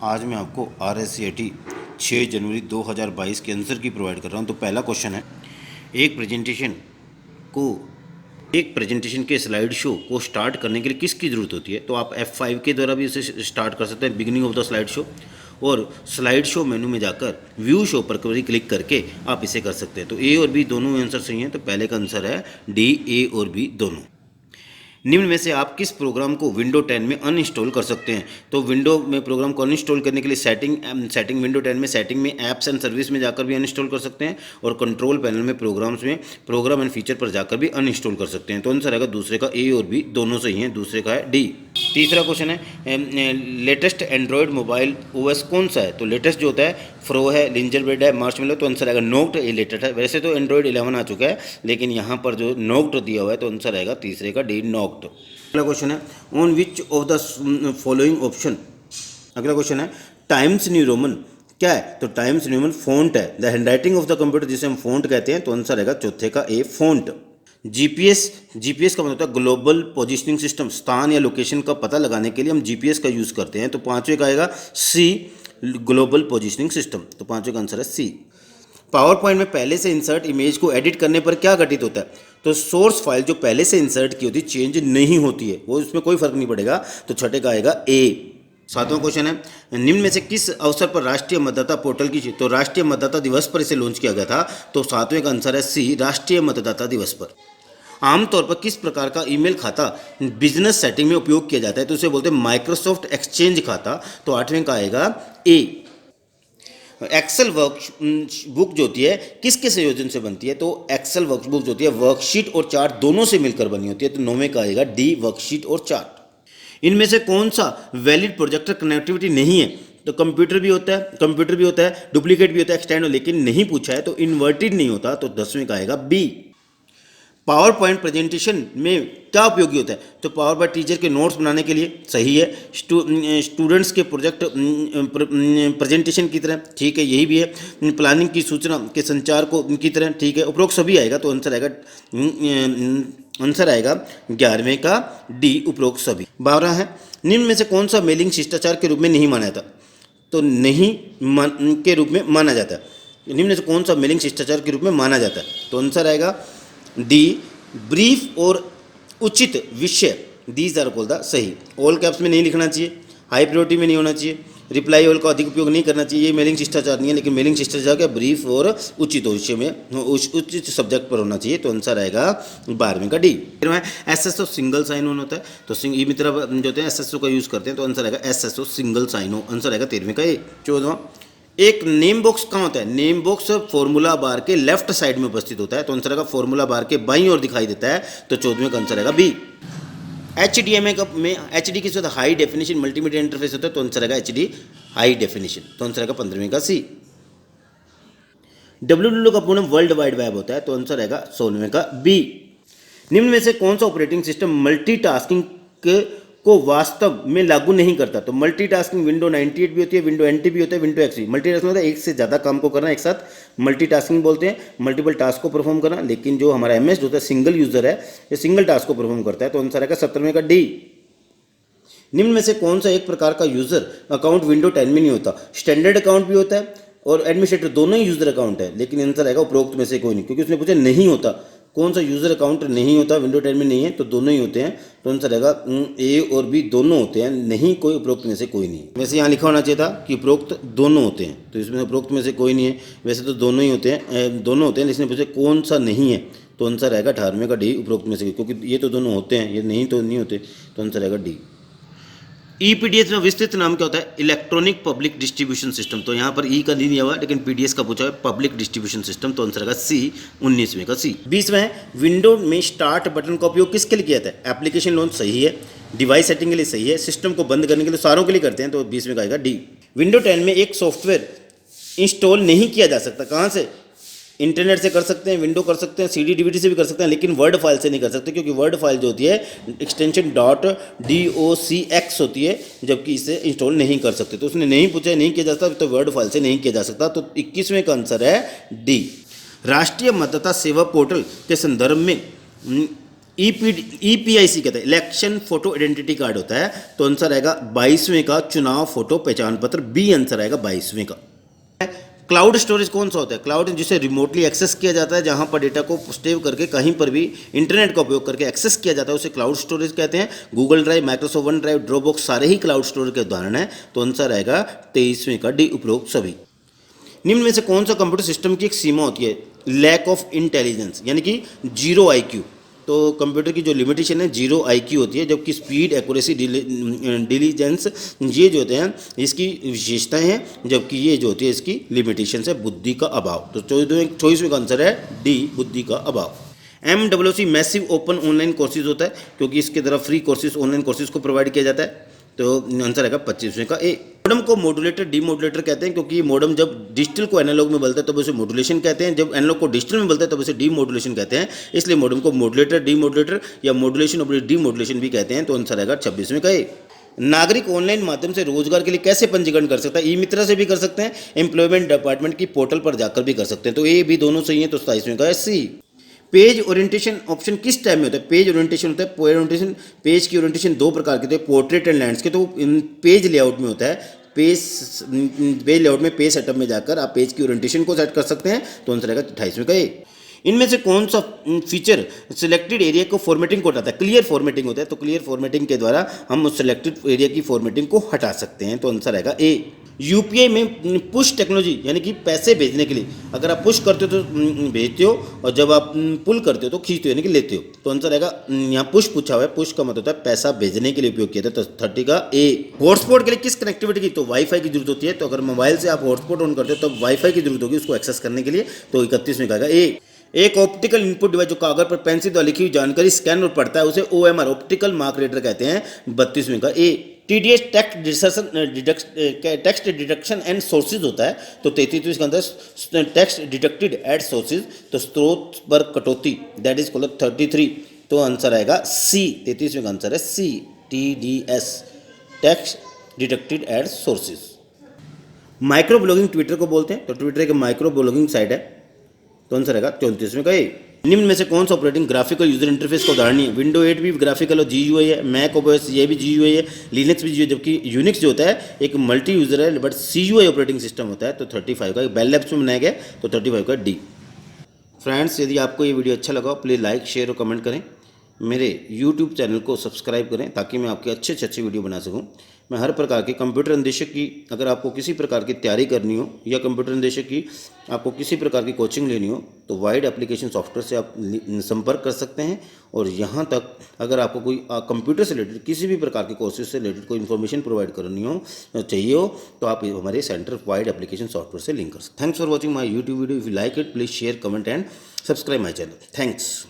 आज मैं आपको RSCAT 6 जनवरी 2022 के आंसर की प्रोवाइड कर रहा हूँ। तो पहला क्वेश्चन है, एक प्रेजेंटेशन को एक प्रेजेंटेशन के स्लाइड शो को स्टार्ट करने के लिए किसकी ज़रूरत होती है। तो आप F5 के द्वारा भी इसे स्टार्ट कर सकते हैं, beginning of the slide show, और स्लाइड शो मेनू में जाकर व्यू शो पर क्लिक करके आप इसे कर सकते हैं। तो ए और बी दोनों आंसर सही हैं। तो पहले का आंसर है डी, ए और बी दोनों। निम्न में से आप किस प्रोग्राम को विंडो 10 में अनइंस्टॉल कर सकते हैं। तो विंडो में प्रोग्राम को अनइंस्टॉल करने के लिए सेटिंग विंडो 10 में सेटिंग में ऐप्स एंड सर्विस में जाकर भी अनइंस्टॉल कर सकते हैं, और कंट्रोल पैनल में प्रोग्राम्स में प्रोग्राम एंड फीचर पर जाकर भी अनइंस्टॉल कर सकते हैं। तो आंसर आएगा दूसरे का ए और बी दोनों सही हैं, दूसरे का है डी। तीसरा क्वेश्चन है, लेटेस्ट एंड्रॉयड मोबाइल ओएस कौन सा है। तो लेटेस्ट जो होता है फ्रो है, लिंजरबर्ड है, मार्शमेलो। तो आंसर आएगा नोक्ट, ये लेटेस्ट है। वैसे तो एंड्रॉयड 11 आ चुका है, लेकिन यहाँ पर जो नोक्ट दिया हुआ है तो आंसर आएगा तीसरे का डी, नोक्ट। अगला क्वेश्चन है, on which of the following option. अगला क्वेश्चन है, टाइम्स न्यू रोमन क्या है। तो टाइम्स न्यू रोमन फॉन्ट है। The handwriting of the computer जिसे हम फॉन्ट कहते हैं, तो आंसर आएगा चौथे का ए, फॉन्ट। जीपीएस का मतलब होता है ग्लोबल पोजिशनिंग सिस्टम। स्थान या लोकेशन का पता लगाने के लिए हम जीपीएस का यूज़ करते हैं। तो पांचवे का आएगा सी, ग्लोबल पोजिशनिंग सिस्टम। तो पांचवे का आंसर है सी। पावर पॉइंट में पहले से इंसर्ट इमेज को एडिट करने पर क्या घटित होता है। तो सोर्स फाइल जो पहले से इंसर्ट की होती है चेंज नहीं होती है, वो इसमें कोई फर्क नहीं पड़ेगा। तो छठे का आएगा ए। सातवां क्वेश्चन है, निम्न में से किस अवसर पर राष्ट्रीय मतदाता पोर्टल की। तो राष्ट्रीय मतदाता दिवस पर इसे लॉन्च किया गया था। तो सातवें का आंसर है सी, राष्ट्रीय मतदाता दिवस पर। आमतौर पर किस प्रकार का ईमेल खाता बिजनेस सेटिंग में उपयोग किया जाता है। तो उसे बोलते हैं माइक्रोसॉफ्ट एक्सचेंज खाता। तो आठवें का आएगा ए। एक्सेल वर्कबुक जो होती है किसके संयोजन से बनती है। तो एक्सेल वर्कबुक जो होती है वर्कशीट और चार्ट दोनों से मिलकर बनी होती है। तो नौवें का आएगा डी, वर्कशीट और चार्ट। इनमें से कौन सा वैलिड प्रोजेक्टर कनेक्टिविटी नहीं है। तो कंप्यूटर भी होता है, डुप्लीकेट भी होता है, एक्सटेंड, लेकिन नहीं पूछा है तो इन्वर्टेड नहीं होता। तो 10वें का आएगा बी। पावर पॉइंट प्रेजेंटेशन में क्या उपयोगी होता है। तो पावर पॉइंट टीचर के नोट्स बनाने के लिए सही है, स्टूडेंट्स के प्रोजेक्ट प्रेजेंटेशन की तरह, ठीक है, यही भी है, प्लानिंग की सूचना के संचार को की तरह, ठीक है, उपरोक्त सभी आएगा। तो आंसर आएगा 11वें का डी, उपरोक्त सभी। 12 है, निम्न में से कौन सा मेलिंग शिष्टाचार के रूप में नहीं माना जाता। तो नहीं के रूप में माना जाता है। निम्न में से कौन सा मेलिंग शिष्टाचार के रूप में माना जाता है। तो आंसर आएगा डी, ब्रीफ और उचित विषय, दीज आर कॉल्ड द सही। ऑल कैप्स में नहीं लिखना चाहिए, हाई प्रायोरिटी में नहीं होना चाहिए, रिप्लाई ऑल का अधिक उपयोग नहीं करना चाहिए। ये मेलिंग शिष्टाचार नहीं है, लेकिन मेलिंग शिष्टाचार क्या, ब्रीफ और उचित विषय में उचित सब्जेक्ट पर होना चाहिए। तो आंसर आएगा 12वें का डी। फिर में एसएसओ सिंगल साइन ऑन होता है। तो ई मित्र जो होते हैं एसएसओ का यूज़ करते हैं। तो आंसर आएगा SSO single sign on. Answer आएगा 13वें का ए। 14वां, एक नेम बॉक्स कहाँ होता है। नेम बॉक्स फॉर्मूला बार के लेफ्ट साइड में उपस्थित होता है। तो आंसर आएगा फॉर्मूला बार के बाईं ओर दिखाई देता है। तो 14वें का आंसर आएगा बी। HDMI में HD किस होता है, हाई डेफिनेशन मल्टीमीडिया इंटरफेस होता है। तो आंसर आएगा HD हाई डेफिनेशन। तो आंसर आएगा 15वें का सी। WWW का पूर्ण वर्ल्ड वाइड वेब होता है। तो आंसर आएगा 16वें का बी। निम्न में से कौन सा ऑपरेटिंग सिस्टम मल्टीटास्किंग को वास्तव में लागू नहीं करता। तो मल्टीटास्किंग विंडो 98 भी होती है, विंडो NT भी होता है, विंडो XP। मल्टीटास्किंग होता है एक से ज़्यादा काम को करना एक साथ, मल्टीटास्किंग बोलते हैं, मल्टीपल टास्क को परफॉर्म करना। लेकिन जो हमारा MS होता है सिंगल यूजर है, ये सिंगल टास्क को परफॉर्म करता है। तो आंसर आएगा 17वें का डी। निम्न में से कौन सा एक प्रकार का यूजर अकाउंट विंडो 10 में नहीं होता। स्टैंडर्ड अकाउंट भी होता है और एडमिनिस्ट्रेटर दोनों ही यूजर अकाउंट है, लेकिन आंसर आएगा उपरोक्त में से कोई नहीं, क्योंकि उसने पूछा नहीं होता कौन सा यूजर अकाउंट नहीं होता, विंडो 10 में नहीं है। तो दोनों ही होते हैं। तो आंसर आएगा ए और बी दोनों होते हैं, नहीं कोई उपरोक्त में से कोई नहीं है। वैसे यहाँ लिखा होना चाहिए था कि उपरोक्त दोनों होते हैं, तो इसमें उपरोक्त में से कोई नहीं है। वैसे तो दोनों ही होते हैं, दोनों होते हैं, इसने पूछे कौन सा नहीं है। तो आंसर आएगा 18वें का डी, उपरोक्त में से, क्योंकि ये तो दोनों होते हैं, ये नहीं तो नहीं होते। तो आंसर आएगा डी। EPDS में विस्तृत नाम क्या होता है, इलेक्ट्रॉनिक पब्लिक डिस्ट्रीब्यूशन सिस्टम। तो यहाँ पर ई का नहीं दिया हुआ, लेकिन PDS का पूछा है पब्लिक डिस्ट्रीब्यूशन सिस्टम। तो आंसर आएगा सी, 19वें का सी। 20वें है, विंडो में स्टार्ट बटन का उपयोग किसके लिए किया जाता है। एप्लीकेशन लॉन्च सही है, डिवाइस सेटिंग के लिए सही है, सिस्टम को बंद करने के लिए, सारों के लिए करते हैं। तो 20वें का आएगा डी। विंडो 10 में एक सॉफ्टवेयर इंस्टॉल नहीं किया जा सकता, कहाँ से। इंटरनेट से कर सकते हैं, विंडो कर सकते हैं, CD DVD से भी कर सकते हैं, लेकिन वर्ड फाइल से नहीं कर सकते, क्योंकि वर्ड फाइल जो होती है एक्सटेंशन .docx होती है, जबकि इसे इंस्टॉल नहीं कर सकते। तो उसने नहीं पूछा, नहीं किया जा सकता, तो वर्ड फाइल से नहीं किया जा सकता। तो 21वें का आंसर है डी। राष्ट्रीय मतदाता सेवा पोर्टल के संदर्भ में EPIC कहते हैं, इलेक्शन फोटो आइडेंटिटी कार्ड होता है। तो आंसर आएगा 22वें का चुनाव फोटो पहचान पत्र, बी आंसर आएगा 22वें का। क्लाउड स्टोरेज कौन सा होता है? क्लाउड जिसे रिमोटली एक्सेस किया जाता है, जहां पर डेटा को सेव करके कहीं पर भी इंटरनेट का उपयोग करके एक्सेस किया जाता है, उसे क्लाउड स्टोरेज कहते हैं। Google drive, Microsoft one drive, Dropbox सारे ही क्लाउड स्टोरेज के उदाहरण हैं। तो आंसर आएगा 23वें का डी, उपरोक्त सभी। निम्न में से कौन सा कंप्यूटर सिस्टम की एक सीमा होती है? लैक ऑफ इंटेलिजेंस, यानी कि जीरो IQ। तो कंप्यूटर की जो लिमिटेशन है जीरो IQ होती है, जबकि स्पीड, एक्यूरेसी, डिलीजेंस ये जो होते हैं इसकी विशेषताएं हैं, जबकि ये जो होती है इसकी लिमिटेशन है बुद्धि का अभाव। तो 24वें का आंसर है डी, बुद्धि का अभाव। MWC massive open online courses होता है, क्योंकि इसके द्वारा फ्री कोर्सेज, ऑनलाइन कोर्सेज को प्रोवाइड किया जाता है। तो आंसर आएगा 25वें का ए। मॉडम को मॉड्यूलेटर, डीमॉड्यूलेटर कहते हैं, क्योंकि मॉडम जब डिजिटल को एनालॉग में बदलता है तब उसे मॉड्यूलेशन कहते हैं, जब एनालॉग को डिजिटल में बदलता है तब उसे डीमॉड्यूलेशन कहते हैं। इसलिए मॉडम को मॉड्यूलेटर, डीमॉड्यूलेटर या मॉड्यूलेशन और डीमॉड्यूलेशन भी कहते हैं। तो आंसर आएगा 26वें का ए। नागरिक ऑनलाइन माध्यम से रोजगार के लिए कैसे पंजीकरण कर सकता है? ई मित्रा से भी कर सकते हैं, एम्प्लॉयमेंट डिपार्टमेंट की पोर्टल पर जाकर भी कर सकते हैं। तो ए बी दोनों सही है। तो 27वें का है सी। पेज ओरिएंटेशन ऑप्शन किस टाइप में होता है? पेज ओरिएंटेशन होता है, पेज की ओरिएंटेशन दो प्रकार की होती है, पोर्ट्रेट एंड लैंडस्केप। तो पेज लेआउट में होता है। पेज लेआउट में पेज सेटअप में जाकर आप पेज की ओरिएंटेशन को सेट कर सकते हैं। तो आंसर आएगा 28वें का ए। इनमें से कौन सा फीचर सिलेक्टेड एरिया को फॉर्मेटिंग को हटाता है? क्लियर फॉर्मेटिंग होता है। तो क्लियर फॉर्मेटिंग के द्वारा हम उस सिलेक्टेड एरिया की फॉर्मेटिंग को हटा सकते हैं। तो आंसर आएगा ए। UPI में पुश टेक्नोलॉजी, यानी कि पैसे भेजने के लिए अगर आप पुश करते हो तो भेजते हो, और जब आप पुल करते हो तो खींचते हो, यानी कि लेते हो। तो आंसर आएगा, यहाँ पुश पूछा हुआ है, पुश का मतलब होता है पैसा भेजने के लिए उपयोग किया था। तो 30 का ए। हॉटस्पॉट के लिए किस कनेक्टिविटी की? तो वाईफाई की जरूरत होती है। तो अगर मोबाइल से आप हॉटस्पॉट ऑन करते हो तो वाईफाई की जरूरत होगी उसको एक्सेस करने के लिए। तो 31 में कहेगा ए। एक ऑप्टिकल इनपुट डिवाइस जो कागज पर पेंसिल द्वारा लिखी हुई जानकारी स्कैन और पढ़ता है, उसे OMR, ऑप्टिकल मार्क रीडर कहते हैं। 32वें का ए। TDS text deduction and sources होता है। तो 33 के अंदर टेक्स्ट डिडक्टेड एट सोर्सेज, तो स्रोत पर कटौती, दैट इज कॉल्ड 33। तो आंसर आएगा सी। 33वें का आंसर है सी, TDS text deducted at sources. Micro blogging Twitter को बोलते हैं। तो ट्विटर एक माइक्रो ब्लॉगिंग साइट है। तो आंसर आएगा 34वें का ए। निम्न में से कौन सा ऑपरेटिंग ग्राफिकल यूजर इंटरफेस का उदाहरण है? विंडो 8 भी ग्राफिकल और GUI है, मैक OS ये भी GUI है, लिनक्स भी GUI, जबकि यूनिक्स जो होता है एक मल्टी यूजर है बट CUI ऑपरेटिंग सिस्टम होता है। तो 35 का बेल लैब्स में बनाया गया। तो 35 का डी। फ्रेंड्स, यदि आपको ये वीडियो अच्छा लगा प्लीज़ लाइक, शेयर और कमेंट करें। मेरे YouTube चैनल को सब्सक्राइब करें ताकि मैं आपके अच्छे से अच्छे वीडियो बना सकूं। मैं हर प्रकार के कंप्यूटर अनुदेशक की, अगर आपको किसी प्रकार की तैयारी करनी हो या कंप्यूटर अनुदेशक की आपको किसी प्रकार की कोचिंग लेनी हो तो वाइड एप्लीकेशन सॉफ्टवेयर से आप संपर्क कर सकते हैं। और यहाँ तक अगर आपको कोई कंप्यूटर से रिलेटेड किसी भी प्रकार के कोर्सेज से रिलेटेड कोई इन्फॉर्मेशन प्रोवाइड करनी हो, चाहिए हो, तो आप हमारे सेंटर वाइड एप्लीकेशन सॉफ्टवेयर से लिंक कर सकते हैं। Thanks for watching my YouTube video. If you like it please share, comment and subscribe my channel. Thanks.